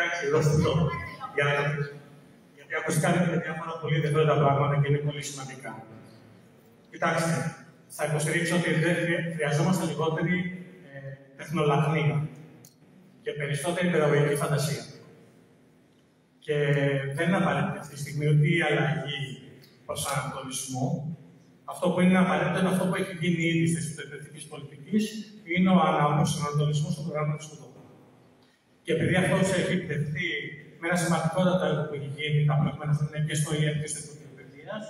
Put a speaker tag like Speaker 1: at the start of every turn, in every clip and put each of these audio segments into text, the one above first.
Speaker 1: Εντάξει, δώστε το. Γιατί ακουστικά είναι διάφορα πολύ ενδιαφέροντα πράγματα και είναι πολύ σημαντικά. Κοιτάξτε, θα υποστηρίξω ότι δεν χρειαζόμαστε λιγότερη τεχνολατρεία και περισσότερη παιδαγωγική φαντασία. Και δεν είναι απαραίτητη αυτή τη στιγμή ούτε η αλλαγή προσανατολισμού. Αυτό που είναι απαραίτητο είναι αυτό που έχει γίνει ήδη στις εκπαιδευτικής πολιτικής, είναι ο αναπροσανατολισμός των προγράμματων σπουδών. Και επειδή αυτό έχει επιτευχθεί με ένα σημαντικότατο έργο που έχει γίνει τα προηγούμενα χρόνια και στο ΙΕΠ και στο Υπουργείο Παιδείας,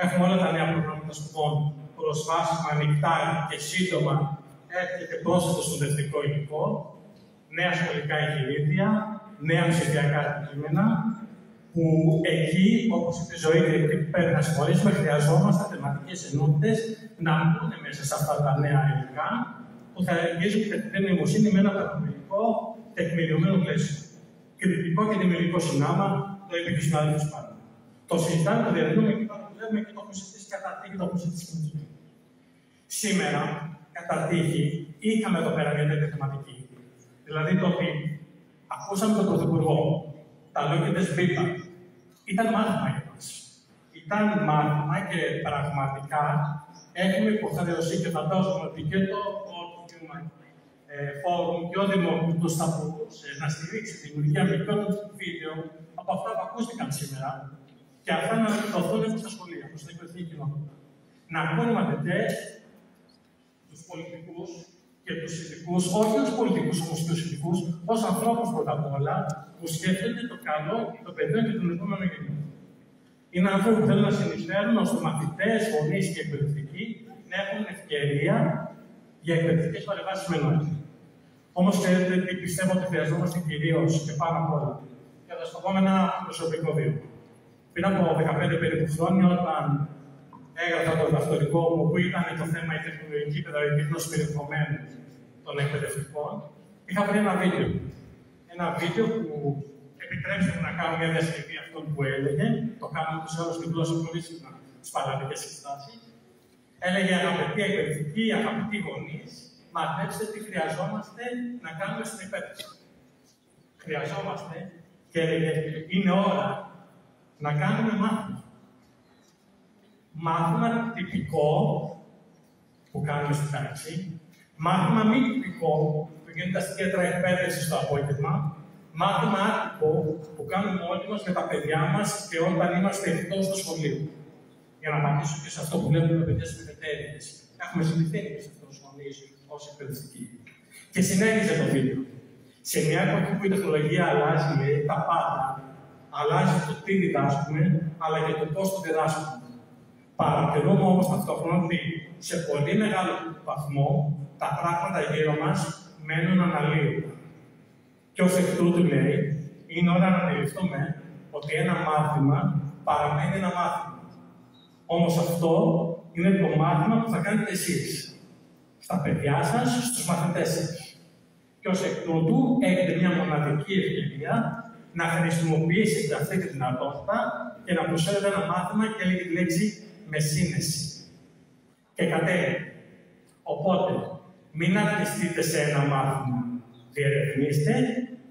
Speaker 1: έχουμε όλα τα νέα προγράμματα σπουδών προσβάσιμα, ανοιχτά και σύντομα, έρχεται πρόσθετο στο δευτικό υλικό, νέα σχολικά εγχειρίδια, νέα ψηφιακά αντικείμενα, που εκεί, όπως είπε η Ζωή και πρέπει να συμφωνήσουμε, χρειαζόμαστε θεματικές ενότητες να μπουν μέσα σε αυτά τα νέα υλικά, που θα εγγύζουν την τεχνητή νοημοσύνη με ένα παιδαγωγικό τεκμηριωμένο πλαίσιο. Κριτικό και δημιουργικό συνάμα, το είπε και ο συνάδελφος πάνω. Το συζητάμε, το διαδίδουμε και το δουλεύουμε και το έχουμε συζητήσει κατά τύχη, το έχουμε συζητήσει και με. Σήμερα, κατά τύχη, είχαμε εδώ πέρα μια τέτοια θεματική. Δηλαδή το ότι ακούσαμε τον Πρωθυπουργό, τα λόγια της Β' ήταν μάθημα για μας. Ήταν μάθημα και πραγματικά έχουμε υποχρεώσει και φαντάζομαι ότι και το φόρουμ και ο Δημόκριτος θα μπορούσε να στηρίξει τη δημιουργία μικρών βίντεο από αυτά που ακούστηκαν σήμερα και αυτά να δοθούν προς τα σχολεία, προς την εκπαιδευτική κοινότητα. Να ακούμε μαθητές, τους πολιτικούς και τους ειδικούς, όχι ως πολιτικούς όμως και τους ειδικούς, ως ανθρώπους πρώτα απ' όλα, που σκέφτονται το καλό των παιδιών και των επόμενων γενιών. Είναι άνθρωποι που θέλουν να συνεισφέρουν ώστε μαθητές, γονείς και εκπαιδευτικοί να έχουν ευκαιρία για εκπαιδευτικές παρεμβάσεις με νόημα. Όμως ξέρετε τι πιστεύω ότι χρειαζόμαστε κυρίως και πάνω απ' όλα. Και θα σας πω με ένα προσωπικό βίωμα. Πριν από 15 περίπου χρόνια, όταν έγραφα το διδακτορικό μου, που ήταν το θέμα η τεχνολογική παιδαγωγική γνώση περιεχομένου των εκπαιδευτικών, είχα βρει ένα βίντεο. Ένα βίντεο που επιτρέψτε μου να κάνω μια διασκευή αυτών που έλεγε, το κάνουμε τους άλλους στην γλώσσα πολύ συχνά στις παραδικές εξετάσεις. Έλεγε αγαπητοί εκπαιδευτικοί, αγαπητοί γονείς, μαθαίστε τι χρειαζόμαστε να κάνουμε στην εκπαίδευση. Χρειαζόμαστε και έλεγε είναι ώρα να κάνουμε μάθημα. Μάθημα τυπικό που κάνουμε στην τάξη, μάθημα μη τυπικό που γίνεται στα κέντρα εκπαίδευση το απόγευμα, μάθημα άτυπο που κάνουμε όλοι μας με τα παιδιά μας και όταν είμαστε εκτός του σχολείου. Για να απαντήσω και σε αυτό που βλέπουμε με παιδιά στις μεθετέρειες. Έχουμε συμπληθεί και σε αυτό τους γονείς ως εκπαιδευτικοί. Και συνέχιζε το βίντεο. Σε μια εποχή που η τεχνολογία αλλάζει, λέει, τα πάντα, αλλάζει το τι διδάσκουμε, αλλά και το πώς το διδάσκουμε. Παρατηρούμε όμως ταυτόχρονα ότι σε πολύ μεγάλο βαθμό τα πράγματα γύρω μας μένουν αναλύωτα. Και ως εκ τούτου λέει, είναι ώρα να αντιληφθούμε ότι ένα μάθημα παραμένει ένα μάθημα. Όμως αυτό είναι το μάθημα που θα κάνετε εσείς. Στα παιδιά σας, στους μαθητές σας. Και ως εκ τούτου έχετε μια μοναδική ευκαιρία να χρησιμοποιήσετε αυτή τη δυνατότητα και να προσφέρετε ένα μάθημα και λέγει τη λέξη με σύνεση. Και κατέληγε. Οπότε, μην αρκεστείτε σε ένα μάθημα. Διερευνήστε,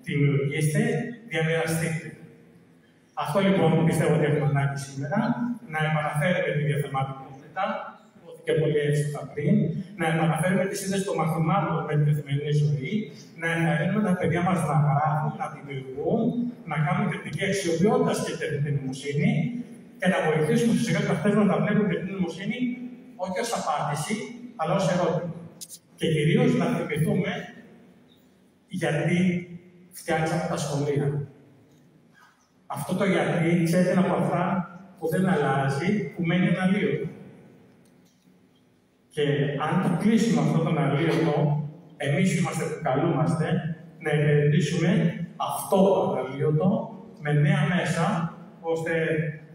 Speaker 1: δημιουργήστε, διαμοιραστείτε. Αυτό λοιπόν που πιστεύω ότι έχουμε ανάγκη σήμερα, να επαναφέρουμε τη διαθεματικότητα, που και πολύ εύστοχα πριν, να επαναφέρουμε τη σύνδεση των μαθημάτων με την καθημερινή ζωή, να ενθαρρύνουμε τα παιδιά μας να γράφουν, να δημιουργούν, να κάνουν κριτική αξιοποιώντας και τεχνητή νοημοσύνη και να βοηθήσουμε τους εκπαιδευτές να τα βλέπουν τεχνητή νοημοσύνη όχι ως απάντηση, αλλά ως ερώτημα. Και κυρίως να θυμηθούμε γιατί φτιάξαμε τα σχολεία. Αυτό το γιατί, ξέρετε, είναι από αυτά που δεν αλλάζει, που μένει αναλύωτο. Και αν το κλείσουμε αυτό το αναλύωτο, εμείς είμαστε που καλούμαστε να υπηρετήσουμε αυτό το αναλύωτο με νέα μέσα, ώστε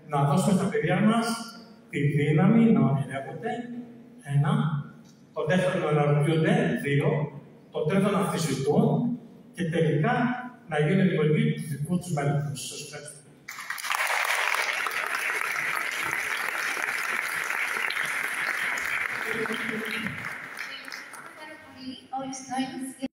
Speaker 1: να δώσουμε στα παιδιά μας τη δύναμη να ονειρεύονται, ένα, το δεύτερο να αναρωτιούνται, δύο, το τρίτο να αμφισβητούν και τελικά να γίνουν δημιουργοί του δικού τους μέλλοντος. Σας ευχαριστώ.